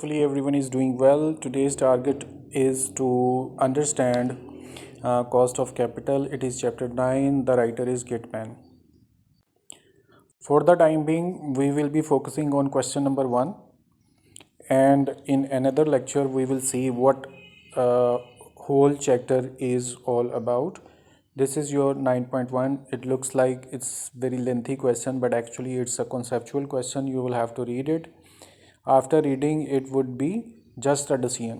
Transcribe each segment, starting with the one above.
Hopefully everyone is doing well. Today's target is to understand cost of capital. It is chapter 9. The writer is Gitman. For the time being, we will be focusing on question number 1, and in another lecture we will see what whole chapter is all about. This is your 9.1. It looks like it's very lengthy question, but actually it's a conceptual question. You will have to read it. After reading it would be just a decision.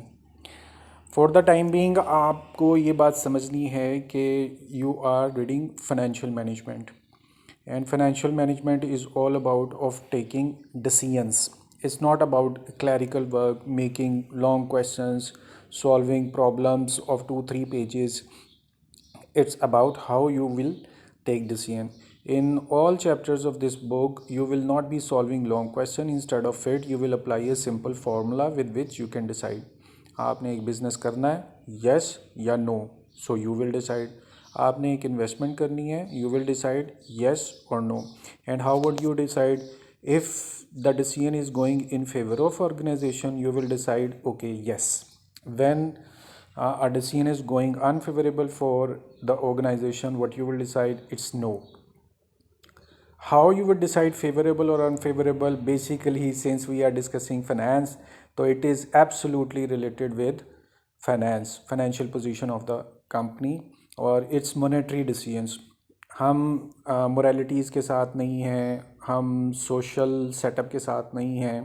For the time being आपको ये बात समझनी है कि you are reading financial management, and financial management is all about of taking decisions. It's not about clerical work, making long questions, solving problems of 2-3 pages. It's about how you will take decision. In all chapters of this book, you will not be solving long question. Instead of it, you will apply a simple formula with which you can decide. आपने एक business करना है, yes या no, so you will decide. आपने एक investment करनी है, you will decide yes or no. And how would you decide? If the decision is going in favor of organization, you will decide okay, yes. When a decision is going unfavorable for the organization, what you will decide, it's no. How you would decide favorable or unfavorable? Basically, since we are discussing finance, so it is absolutely related with finance, financial position of the company और its monetary decisions. हम moralities के साथ नहीं हैं, हम social setup के साथ नहीं हैं.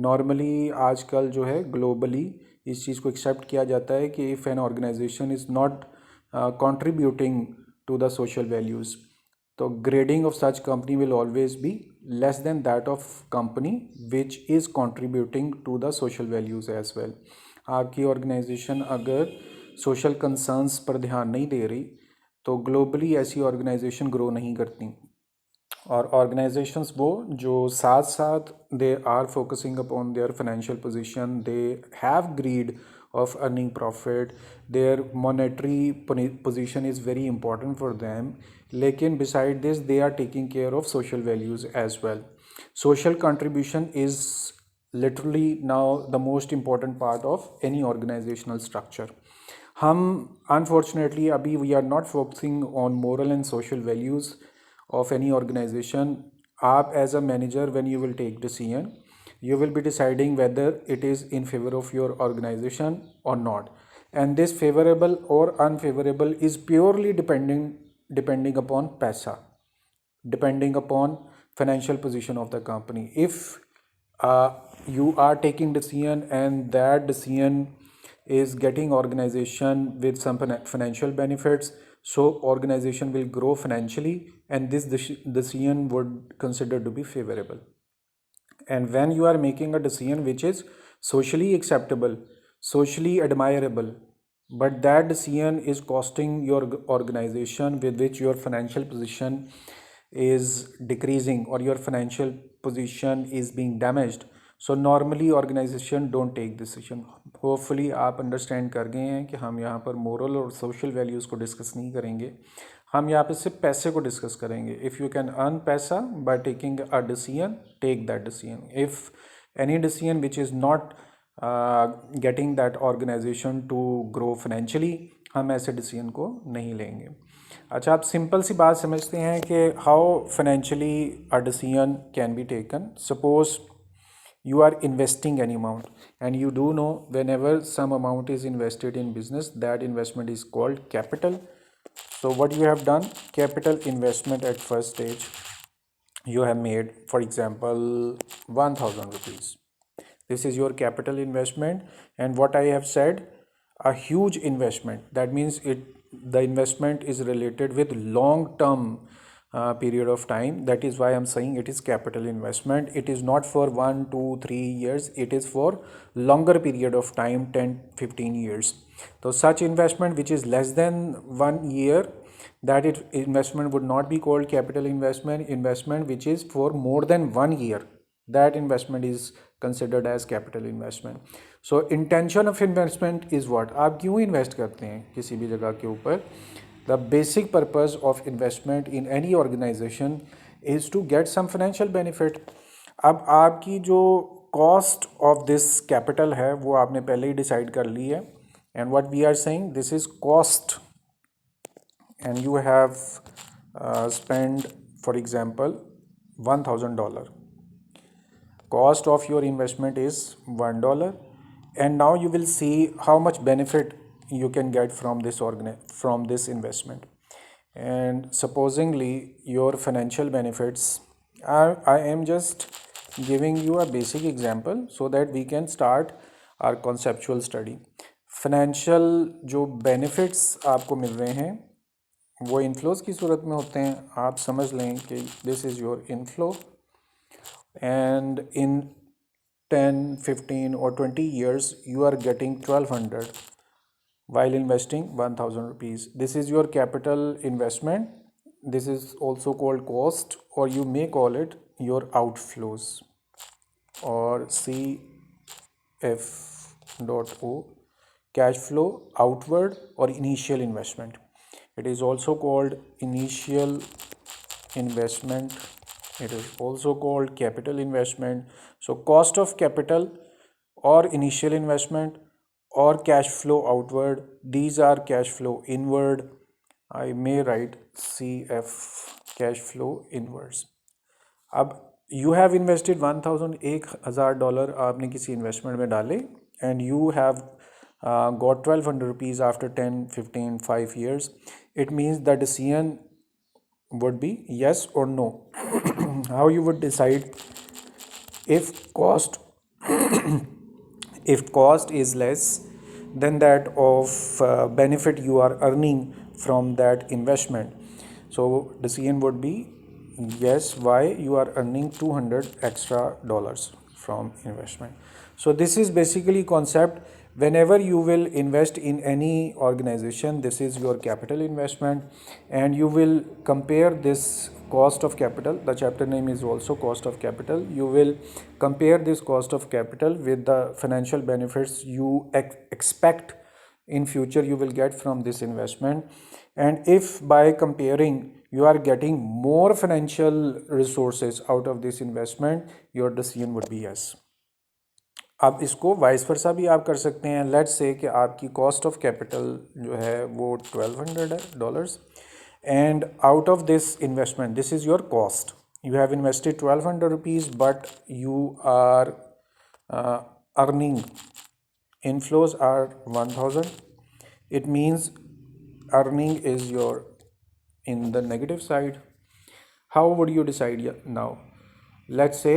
नॉर्मली आजकल जो है ग्लोबली इस चीज़ को एक्सेप्ट किया जाता है कि if an organization is not contributing to the social values, तो grading of such company will always be less than that of company which is contributing to the social values as well. आपकी organisation अगर social concerns पर ध्यान नहीं दे रही तो globally ऐसी organisation grow नहीं करती. और ऑर्गेनाइजेशंस वो जो साथ साथ they are focusing upon their financial position, they have greed of earning profit, their monetary position is very important for them, लेकिन beside this they are taking care of social values as well. Social contribution is literally now the most important part of any organizational structure. हम unfortunately अभी we are not focusing on moral and social values of any organization. आप as a manager, when you will take decision, you will be deciding whether it is in favor of your organization or not, and this favorable or unfavorable is purely depending upon paisa, depending upon financial position of the company. If you are taking decision and that decision is getting organization with some financial benefits, so organization will grow financially and this decision would consider to be favorable. And when you are making a decision which is socially acceptable, socially admirable, but that decision is costing your organization with which your financial position is decreasing or your financial position is being damaged, so normally organization don't take decision. Hopefully आप understand कर गए हैं कि हम यहाँ पर moral और social values को discuss नहीं करेंगे, हम यहाँ पे सिर्फ पैसे को डिस्कस करेंगे. इफ़ यू कैन अर्न पैसा by taking a decision, take that decision. If any decision which is not getting that organization to grow financially, हम ऐसे डिसीजन को नहीं लेंगे. अच्छा, आप सिंपल सी बात समझते हैं कि how financially a decision can be taken. Suppose you are investing any amount and you do know whenever some amount is invested in business, that investment is called capital. So what you have done, capital investment at first stage you have made, for example 1000 rupees. This is your capital investment, and what I have said, a huge investment, that means the investment is related with long term period of time. That is why I'm saying it is capital investment. It is not for 1 2 3 years, it is for longer period of time, 10-15 years. So such investment which is less than 1 year, that investment would not be called capital investment. Investment which is for more than 1 year, that investment is considered as capital investment. So intention of investment is what, आप क्यों invest करते हैं किसी भी जगह के ऊपर. The basic purpose of investment in any organization is to get some financial benefit. अब आपकी जो कॉस्ट ऑफ दिस कैपिटल है वो आपने पहले ही डिसाइड कर ली है, and what we are saying this is cost, and you have spend for example $1000. Cost of your investment is $1, and now you will see how much benefit you can get from this investment. And supposingly your financial benefits, I am just giving you a basic example so that we can start our conceptual study. Financial जो benefits आपको मिल रहे हैं वो inflows की सूरत में होते हैं. आप समझ लें कि this is your inflow, and in 10, 15 or 20 years you are getting 1200 while investing 1000 rupees. This is your capital investment. This is also called cost, or you may call it your outflows, or CF.O, cash flow outward or initial investment. It is also called initial investment. It is also called capital investment. So cost of capital or initial investment or cash flow outward, these are cash flow inward. I may write CF, cash flow inwards. अब you have invested 1000 आपने किसी investment में डाले, and you have got 1200 rupees after 10, 15, 5 years. It means the decision would be yes or no. How you would decide if cost if cost is less than that of benefit you are earning from that investment? So decision would be yes. Why? You are earning $200 extra from investment. So this is basically concept. Whenever you will invest in any organization, this is your capital investment, and you will compare this cost of capital. The chapter name is also cost of capital. You will compare this cost of capital with the financial benefits you expect in future you will get from this investment. And if by comparing you are getting more financial resources out of this investment, your decision would be yes. अब इसको vice versa भी आप कर सकते हैं. Let's say कि आपकी cost of capital जो है वो $1200, and out of this investment, this is your cost, you have invested 1200 rupees, but you are earning inflows are 1000. It means earning is your in the negative side. How would you decide now? Let's say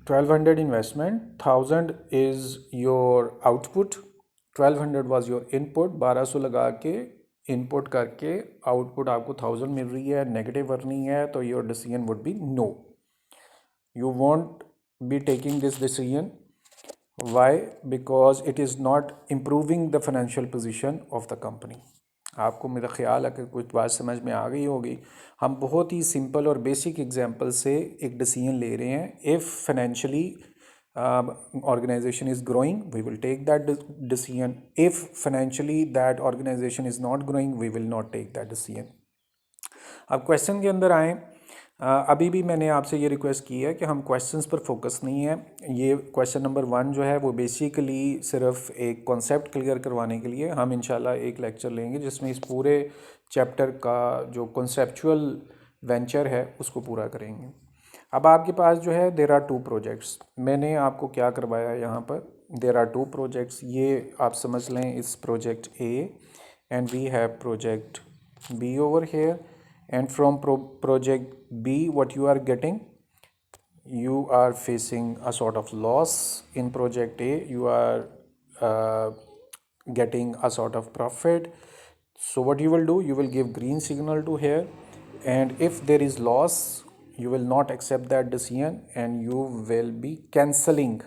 1200 investment, 1000 is your output, 1200 was your input. 1200 लगा के input करके output आपको 1000 मिल रही है, negative earning है, तो your decision would be no. You won't be taking this decision. Why? Because it is not improving the financial position of the company. आपको मेरा ख्याल है कि कुछ बात समझ में आ गई होगी. हम बहुत ही सिंपल और बेसिक एग्जांपल से एक डिसीजन ले रहे हैं. If financially organization is growing, we will take that decision. If financially that organization is not growing, we will not take that decision. अब क्वेश्चन के अंदर आएँ. अभी भी मैंने आपसे ये रिक्वेस्ट की है कि हम क्वेश्चंस पर फोकस नहीं है. ये क्वेश्चन नंबर 1 जो है वो बेसिकली सिर्फ एक कॉन्सेप्ट क्लियर करवाने के लिए. हम इंशाल्लाह एक लेक्चर लेंगे जिसमें इस पूरे चैप्टर का जो कॉन्सेप्चुअल वेंचर है उसको पूरा करेंगे. अब आपके पास जो है देयर आर 2 प्रोजेक्ट्स. मैंने आपको क्या करवाया है यहाँ पर, देयर आर 2 प्रोजेक्ट्स. ये आप समझ लें इस project A, and we have project B over here. And from project B, what you are getting, you are facing a sort of loss. In project A, you are getting a sort of profit. So what you will do, you will give green signal to here, and if there is loss, you will not accept that decision, and you will be cancelling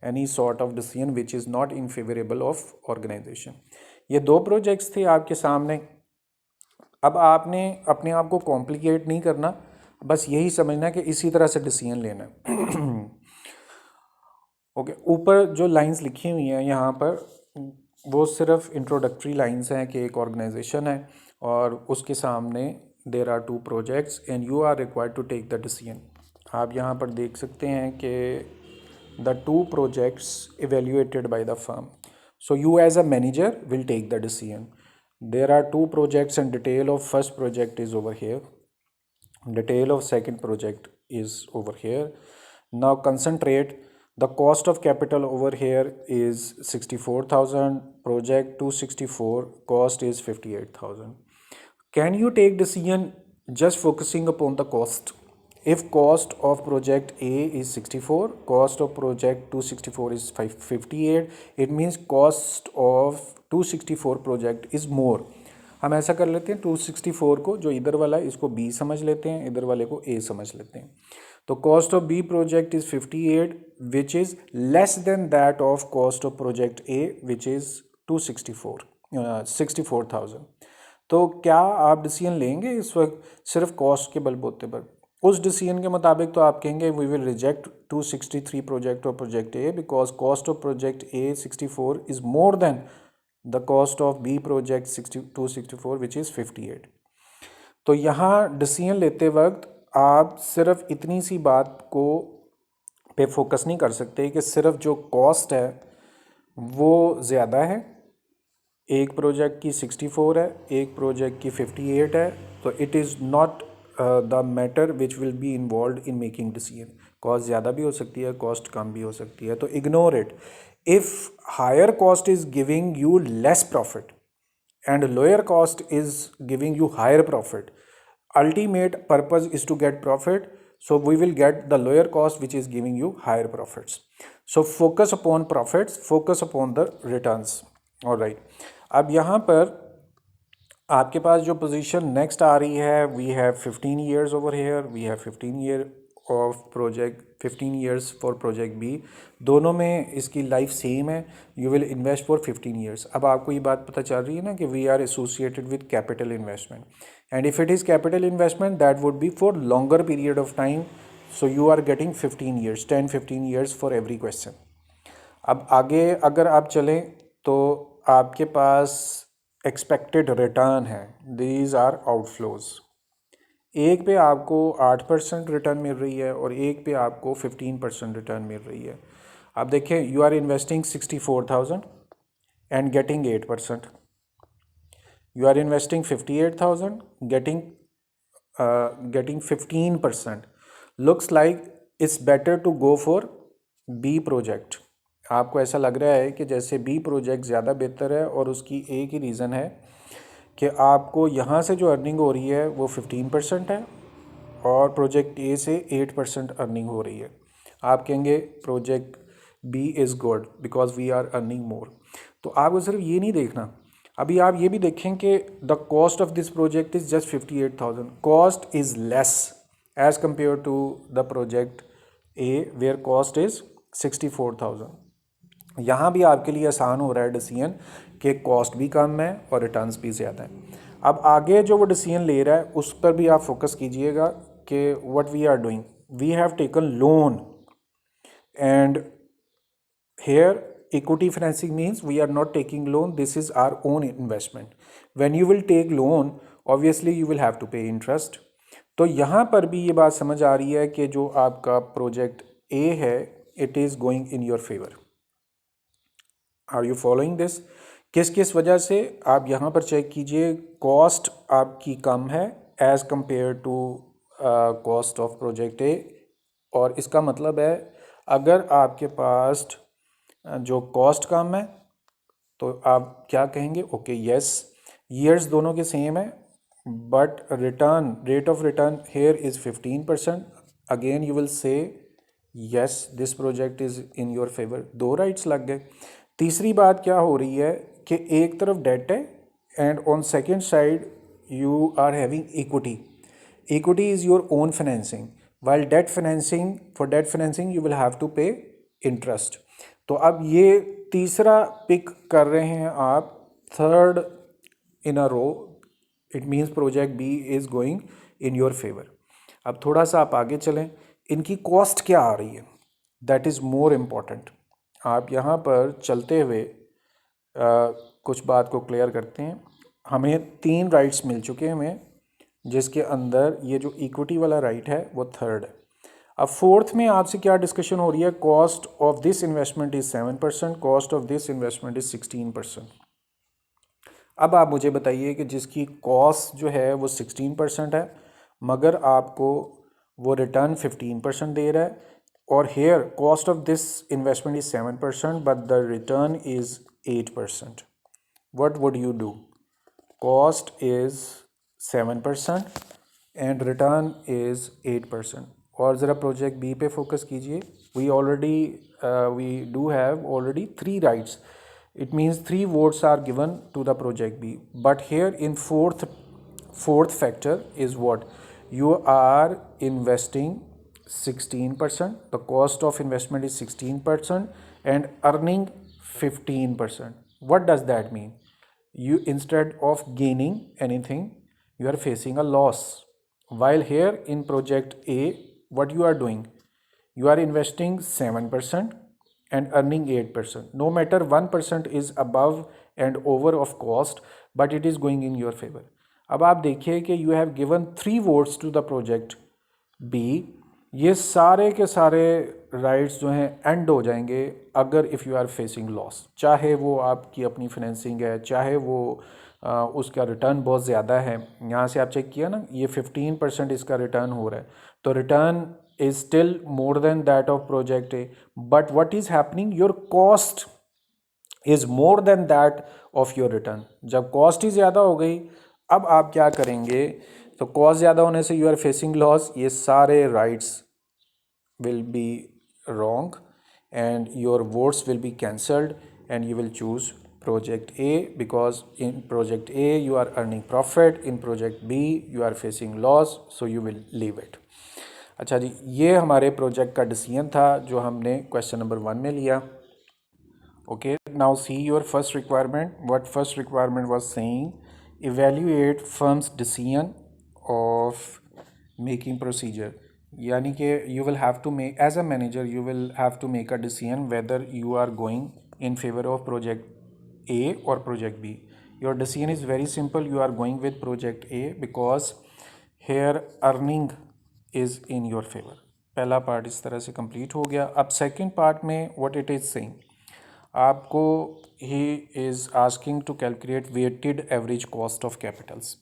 any sort of decision which is not in favorable of organization. ये 2 projects थे आपके सामने. अब आपने अपने आप को complicate नहीं करना, बस यही समझना कि इसी तरह से डिसीजन लेना है. ओके. ऊपर जो लाइंस लिखी हुई हैं यहाँ पर वो सिर्फ इंट्रोडक्टरी लाइंस हैं कि एक ऑर्गेनाइजेशन है और उसके सामने there are 2 projects and you are required to take the decision. आप यहाँ पर देख सकते हैं कि the two projects evaluated by the firm. So you as a manager will take the decision. There are two projects and detail of first project is over here. Detail of second project is over here. Now concentrate. The cost of capital over here is 64,000. Project 264 cost is 58,000. Can you take decision just focusing upon the cost? If cost of project A is 64, cost of project 264 is 58, it means cost of 264 project is more. हम ऐसा कर लेते हैं 264 को जो इधर वाला है इसको B समझ लेते हैं, इधर वाले को A समझ लेते हैं. तो cost of B project is 58 which is less than that of cost of project A which is 64,000. तो क्या आप डिसीजन लेंगे इस वक्त सिर्फ कॉस्ट के बलबूते पर? उस डिसीजन के मुताबिक तो आप कहेंगे we will reject 263 project of project A because cost of project A 64 is more than the cost of B project 264 which is 58. तो यहाँ डिसीजन लेते वक्त आप सिर्फ इतनी सी बात को पे फोकस नहीं कर सकते कि सिर्फ जो कॉस्ट है वो ज़्यादा है, एक प्रोजेक्ट की 64 है, एक प्रोजेक्ट की 58 है, तो it is not the matter which will be involve in making decision. Cost ज़्यादा भी हो सकती है, कॉस्ट कम भी हो सकती है, तो ignore it. If higher cost is giving you less profit and lower cost is giving you higher profit, ultimate purpose is to get profit, so we will get the lower cost which is giving you higher profits. So focus upon profits, focus upon the returns. All right. अब यहाँ पर आपके पास जो position next आ रही है, we have 15 years over here, we have 15 year of project 15 years for project B. दोनों में इसकी लाइफ सेम है. You will invest for 15 years. अब आपको ये बात पता चल रही है ना कि we are associated with capital investment, and if it is capital investment that would be for longer period of time. So you are getting 15 years, 10-15 years for every question. अब आगे अगर आप चलें तो आपके पास एक्सपेक्टेड रिटर्न है. These are outflows. एक पे आपको 8% रिटर्न मिल रही है और एक पे आपको 15% रिटर्न मिल रही है. आप देखें, you are investing 64,000 and getting 8%. You are investing 58,000 getting 15%. Looks like it's better to go for B project. आपको ऐसा लग रहा है कि जैसे बी प्रोजेक्ट ज़्यादा बेहतर है, और उसकी एक ही रीज़न है कि आपको यहाँ से जो अर्निंग हो रही है वो 15% है और प्रोजेक्ट ए से 8% अर्निंग हो रही है. आप कहेंगे project B is good because we are earning more. तो आपको सिर्फ ये नहीं देखना, अभी आप ये भी देखें कि the cost of this project is just 58,000. Cost is less as compare to the project A where cost is 64,000. यहाँ भी आपके लिए आसान हो रहा है डिसीजन कि कॉस्ट भी कम है और रिटर्न्स भी ज़्यादा है. अब आगे जो वो डिसीजन ले रहा है उस पर भी आप फोकस कीजिएगा कि what we are doing. We have taken loan and here equity financing means we are not taking loan, this is our own investment. When you will take loan obviously you will have to pay interest. तो यहाँ पर भी ये बात समझ आ रही है कि जो आपका प्रोजेक्ट ए है it is going in your favour. Are you following this? किस किस वजह से? आप यहाँ पर चेक कीजिए, कॉस्ट आपकी कम है as compare to cost of project A. और इसका मतलब है अगर आपके पास जो कॉस्ट कम है तो आप क्या कहेंगे? ओके यस, ईयर्स दोनों के सेम है but return rate of return here is 15%. Again you will say yes this project is in your favour. 2 rights लग गए. तीसरी बात क्या हो रही है कि एक तरफ डेट है and on second side you are having equity. Equity is your own financing, while debt financing, for debt financing you will have to pay interest. तो अब ये तीसरा पिक कर रहे हैं आप, third in a row. It means project B is going in your favour. अब थोड़ा सा आप आगे चलें, इनकी कॉस्ट क्या आ रही है, दैट इज़ मोर इम्पॉर्टेंट. आप यहाँ पर चलते हुए कुछ बात को क्लियर करते हैं. हमें 3 राइट्स मिल चुके हैं हमें, जिसके अंदर ये जो इक्विटी वाला राइट है वो थर्ड है. अब फोर्थ में आपसे क्या डिस्कशन हो रही है, cost of this investment is 7%, cost of this investment is 16%। अब आप मुझे बताइए कि जिसकी कॉस्ट जो है वो 16% है मगर आपको वो रिटर्न 15% दे रहा है, और here cost of this investment is 7% but the return is 8%. What would you do? Cost is 7% and return is 8%. और ज़रा प्रोजेक्ट बी पे फोकस कीजिए. We do have already 3 rights. It means 3 votes are given to the project B. But here in fourth factor is what? You are investing 16%. The cost of investment is 16% and earning 15%. What does that mean? You, instead of gaining anything, you are facing a loss. While here in project A, what you are doing, you are investing 7% and earning 8%. No matter 1% is above and over of cost, but it is going in your favor. अब आप देखिए कि you have given 3 votes to the project B. ये सारे के सारे rights जो हैं एंड हो जाएंगे अगर if you are facing loss, चाहे वो आपकी अपनी फाइनेंसिंग है, चाहे वो उसका रिटर्न बहुत ज़्यादा है. यहाँ से आप चेक किया ना, ये 15% इसका रिटर्न हो रहा है, तो return is still more than that of project A. But what is happening, your cost is more than that of your return. जब कॉस्ट ही ज़्यादा हो गई, अब आप क्या करेंगे, तो कॉस्ट ज़्यादा होने से यू आर फेसिंग लॉस. ये सारे rights will be wrong and your votes will be cancelled and you will choose project A, because in project A you are earning profit, in project B you are facing loss, so you will leave it. अच्छा जी, ये हमारे project का decision था जो हमने question number 1 में लिया. Okay, now see your first requirement. What first requirement was saying, evaluate firm's decision of making procedure. यानी कि you will have to make, as a manager you will have to make a decision whether you are going in favor of project A or project B. Your decision is very simple. You are going with project A because here earning is in your favor. पहला part इस तरह से complete हो गया. अब second part में what it is saying, आपको ही is asking to calculate weighted average cost of capitals.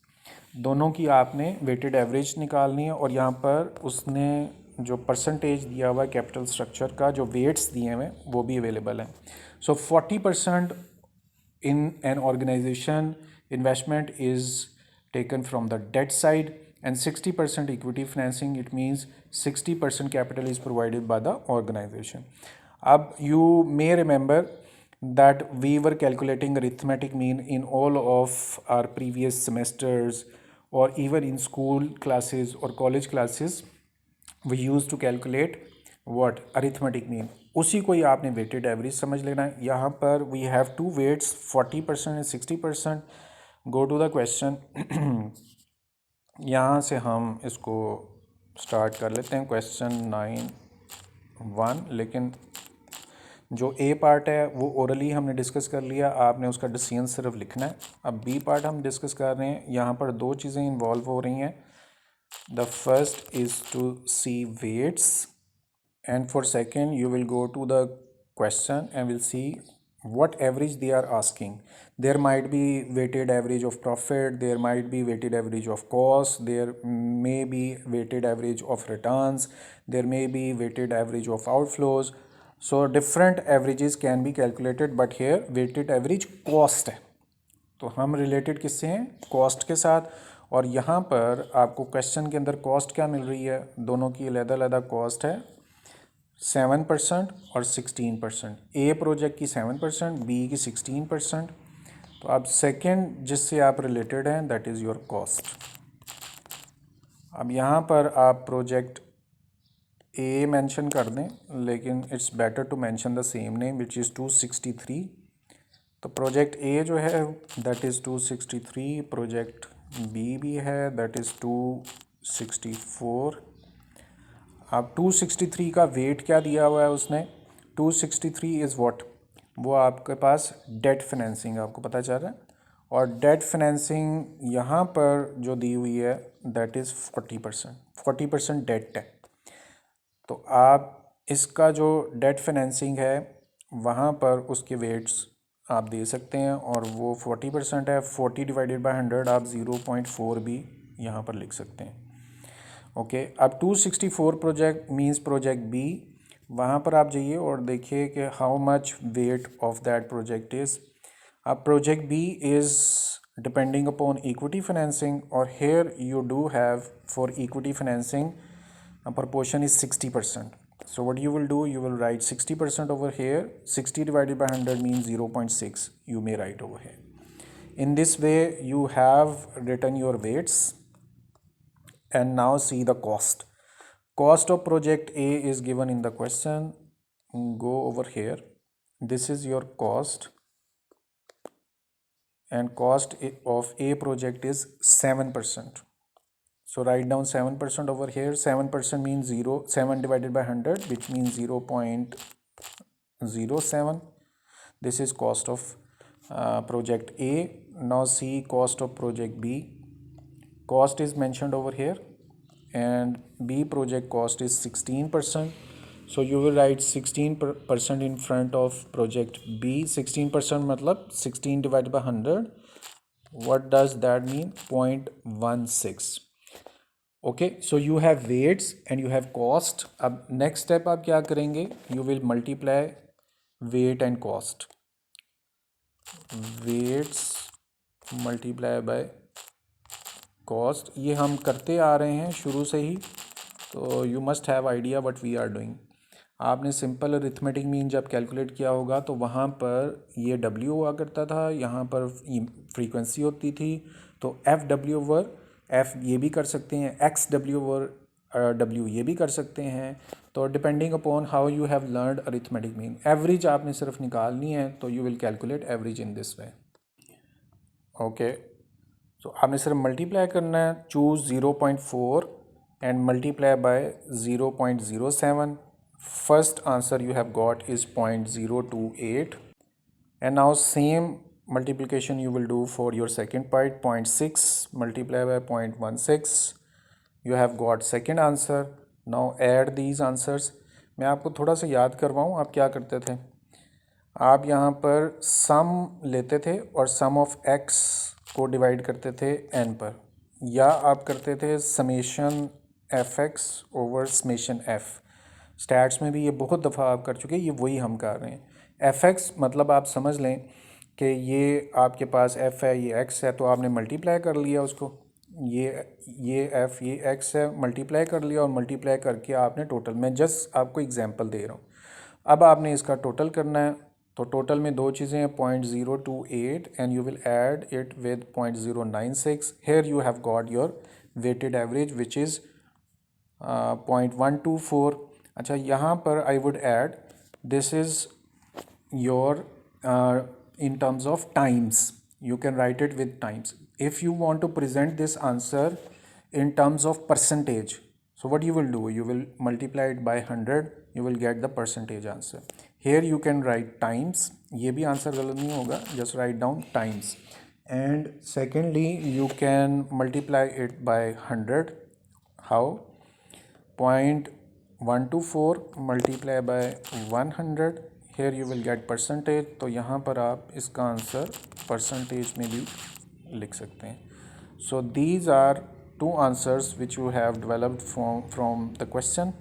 दोनों की आपने वेटेड एवरेज निकालनी है, और यहाँ पर उसने जो परसेंटेज दिया हुआ है कैपिटल स्ट्रक्चर का, जो वेट्स दिए हुए हैं वो भी अवेलेबल हैं. सो 40% in an organization investment is taken from the debt side and 60% equity financing. It means 60% capital is provided by the organization. You may remember that we were calculating arithmetic mean in all of our previous semesters, or even in school classes or college classes we used to calculate what arithmetic mean. उसी को ही आपने weighted average समझ लेना है. यहाँ पर we have two weights 40% and 60%. Go to the question. यहाँ से हम इसको स्टार्ट कर लेते हैं क्वेश्चन 9(1). लेकिन जो ए पार्ट है वो ओरली हमने डिस्कस कर लिया, आपने उसका डिसीजन सिर्फ लिखना है. अब बी पार्ट हम डिस्कस कर रहे हैं. यहाँ पर 2 चीज़ें इन्वॉल्व हो रही हैं. The first is to see weights, and for second you will go to the question and will see what average they are asking. There might be weighted average of profit, there might be weighted average of cost, there may be weighted average of returns, there may be weighted average of outflows. So different averages can be calculated, but here weighted average cost है, तो हम related किससे हैं, cost के साथ. और यहाँ पर आपको क्वेश्चन के अंदर कॉस्ट क्या मिल रही है, दोनों की अलग-अलग कॉस्ट है 7% और 16%. ए प्रोजेक्ट की 7%, बी की 16%. तो अब सेकंड जिससे आप रिलेटेड हैं दैट इज़ योर कॉस्ट. अब यहाँ पर आप प्रोजेक्ट ए मेंशन कर दें, लेकिन it's better to mention the same name which is 263. तो प्रोजेक्ट ए जो है दैट इज़ 263, प्रोजेक्ट बी भी है दैट इज़ 264. अब 263 का वेट क्या दिया हुआ है उसने, 263 इज़ व्हाट, वो आपके पास डेट फाइनेंसिंग आपको पता चल रहा है. और डेट फाइनेंसिंग यहाँ पर जो दी हुई है दैट इज़ 40%. 40% डेट है. तो आप इसका जो डेट फाइनेंसिंग है वहाँ पर उसके वेट्स आप दे सकते हैं और वो 40% है। 40 डिवाइडेड बाय 100 आप 0.4 भी यहाँ पर लिख सकते हैं। ओके, अब 264 प्रोजेक्ट मींस प्रोजेक्ट बी, वहाँ पर आप जाइए और देखिए कि how much weight of that project is. अब project B is depending upon equity financing और here you do have for equity financing proportion is 60%. So what you will do, you will write 60% over here. 60 divided by 100 means 0.6 you may write over here. In this way you have written your weights. And now see the cost. Cost of project A is given in the question. Go over here. This is your cost, and cost of A project is 7%. So write down 7% over here. 7% means 0. 7 divided by 100, which means 0.07. This is cost of project A. Now see cost of project B. Cost is mentioned over here, and B project cost is 16%. So you will write 16% in front of project B. 16% matlab 16 divided by 100. What does that mean? 0.16. Okay, so you have weights and you have cost. अब next step आप क्या करेंगे, you will multiply weight and cost. Weights multiply by cost, ये हम करते आ रहे हैं शुरू से ही, तो you must have idea what we are doing. आपने सिंपल अरिथमेटिक मीन जब कैलकुलेट किया होगा तो वहाँ पर ये W हुआ करता था, यहाँ पर फ्रीक्वेंसी होती थी, तो FW ओवर F ये भी कर सकते हैं, XW ओवर W ये भी कर सकते हैं। तो depending upon how you have learned arithmetic mean, average आपने सिर्फ निकालनी है, तो you will calculate average in this way. Okay, तो आपने सिर्फ मल्टीप्लाई करना है, choose 0.4 and multiply by 0.07। First answer you have got is 0.028, and now same multiplication you will do for your second part, 0.6 multiply by 0.16. You have got second answer. Now add these answers. मैं आपको थोड़ा सा याद करवाऊँ, आप क्या करते थे, आप यहाँ पर सम लेते थे और सम ऑफ x को डिवाइड करते थे n पर, या आप करते थे summation fx over summation f। Stats में भी ये बहुत दफ़ा आप कर चुके हैं, ये वही हम कर रहे हैं। fx मतलब आप समझ लें कि ये आपके पास f है, ये x है, तो आपने मल्टीप्लाई कर लिया उसको, ये f ये x है, मल्टीप्लाई कर लिया और मल्टीप्लाई करके आपने टोटल, मैं जस्ट आपको एग्जांपल दे रहा हूँ। अब आपने इसका टोटल करना है, तो टोटल में दो चीज़ें हैं, 0.028 and you will add it with 0.096। Here you have got your weighted average which is 0.124। अच्छा, यहाँ पर I would add this is your in terms of times, you can write it with times. If you want to present this answer in terms of percentage, so what you will do, you will multiply it by 100, you will get the percentage answer. Here you can write times, ये भी answer गलत नहीं होगा, just write down times. And secondly you can multiply it by 100. How? 0.124 multiply by 100. Here you will get percentage, तो यहाँ पर आप इसका आंसर परसेंटेज में भी लिख सकते हैं। So these are two answers which you have developed from the question.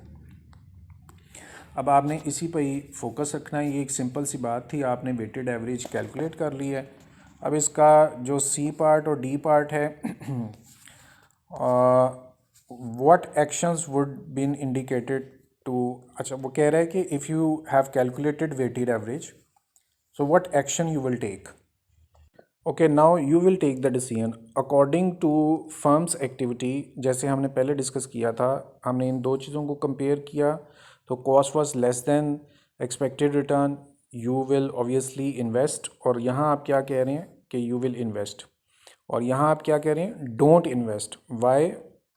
अब आपने इसी पर ही फोकस रखना है, ये एक सिंपल सी बात थी, आपने वेटेड एवरेज कैलकुलेट कर ली है। अब इसका जो C पार्ट और D पार्ट है, what actions would been indicated to, अच्छा वो कह रहा है कि if you have calculated weighted average, so what action you will take? Okay, now you will take the decision according to firm's activity। जैसे हमने पहले डिस्कस किया था, हमने इन दो चीज़ों को कंपेयर किया, तो cost was less than expected return, you will obviously invest, और यहाँ आप क्या कह रहे हैं कि यू विल इन्वेस्ट, और यहाँ आप क्या कह रहे हैं, don't invest. Why?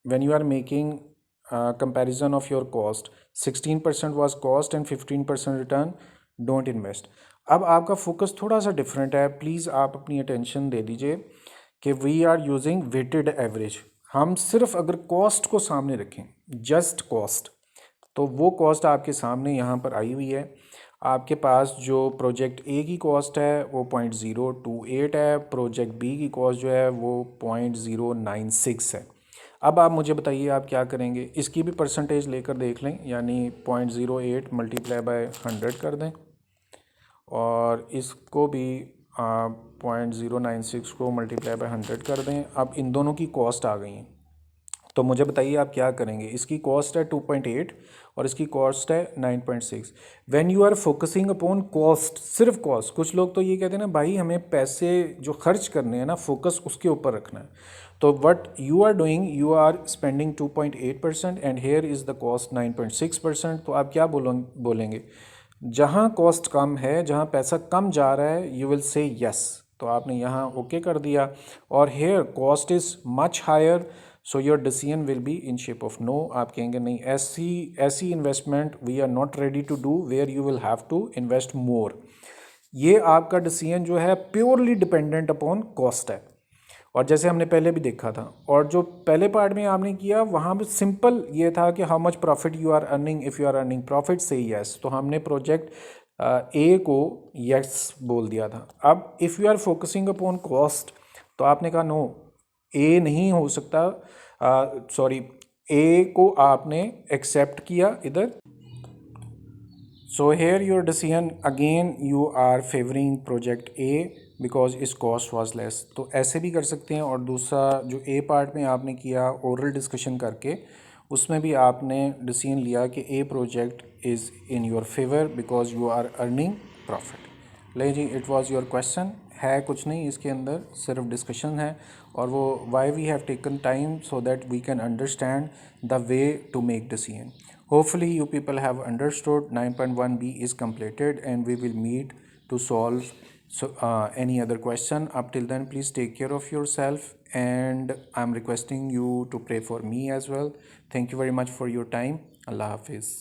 When you are making comparison of your cost, 16% was cost and 15% return, don't invest. अब आपका फोकस थोड़ा सा डिफरेंट है, प्लीज़ आप अपनी अटेंशन दे दीजिए कि we are using weighted average. हम सिर्फ अगर कॉस्ट को सामने रखें, जस्ट कॉस्ट, तो वो कॉस्ट आपके सामने यहाँ पर आई हुई है। आपके पास जो प्रोजेक्ट ए की कॉस्ट है वो 0.028 है, प्रोजेक्ट बी की कॉस्ट जो है वो 0.096 है। अब आप मुझे बताइए आप क्या करेंगे, इसकी भी परसेंटेज लेकर देख लें, यानी 0.08 मल्टीप्लाई बाय 100 कर दें और इसको भी 0.096 को मल्टीप्लाई बाय 100 कर दें। अब इन दोनों की कॉस्ट आ गई हैं, तो मुझे बताइए आप क्या करेंगे। इसकी कॉस्ट है 2.8 और इसकी कॉस्ट है 9.6। When you are focusing upon cost, सिर्फ कॉस्ट, कुछ लोग तो ये कहते हैं ना भाई हमें पैसे जो खर्च करने हैं ना फोकस उसके ऊपर रखना है, तो what you are doing, you are spending 2.8% and here is the cost 9.6%। तो आप क्या बोलेंगे, जहाँ कॉस्ट कम है, जहाँ पैसा कम जा रहा है, यू विल से यस, तो आपने यहाँ ओके कर दिया। और here cost is much higher, so your decision will be in shape of no. आप कहेंगे नहीं, ऐसी investment we are not ready to do where you will have to invest more. ये आपका डिसीजन जो है प्योरली डिपेंडेंट अपॉन कॉस्ट है, और जैसे हमने पहले भी देखा था। और जो पहले पार्ट में आपने किया वहाँ पे सिंपल ये था कि how much profit you are earning, if you are earning profit से यस, तो हमने प्रोजेक्ट ए को यस बोल दिया था। अब if you are focusing upon cost, तो आपने कहा नो, ए नहीं हो सकता, सॉरी, ए को आपने एक्सेप्ट किया इधर। So here your decision again you are favoring project A because its cost was less। तो ऐसे भी कर सकते हैं। और दूसरा जो A पार्ट में आपने किया ओरल डिस्कशन करके, उसमें भी आपने डिसीजन लिया कि A project is in your favour because you are earning profit. ले जी, इट वाज योर क्वेश्चन, है कुछ नहीं इसके अंदर, सिर्फ डिस्कशन है। और वो why we have taken time so that we can understand the way to make decision. Hopefully you people have understood 9.1b is completed and we will meet to solve any other question. Up till then, please take care of yourself and I'm requesting you to pray for me as well. Thank you very much for your time. Allah Hafiz.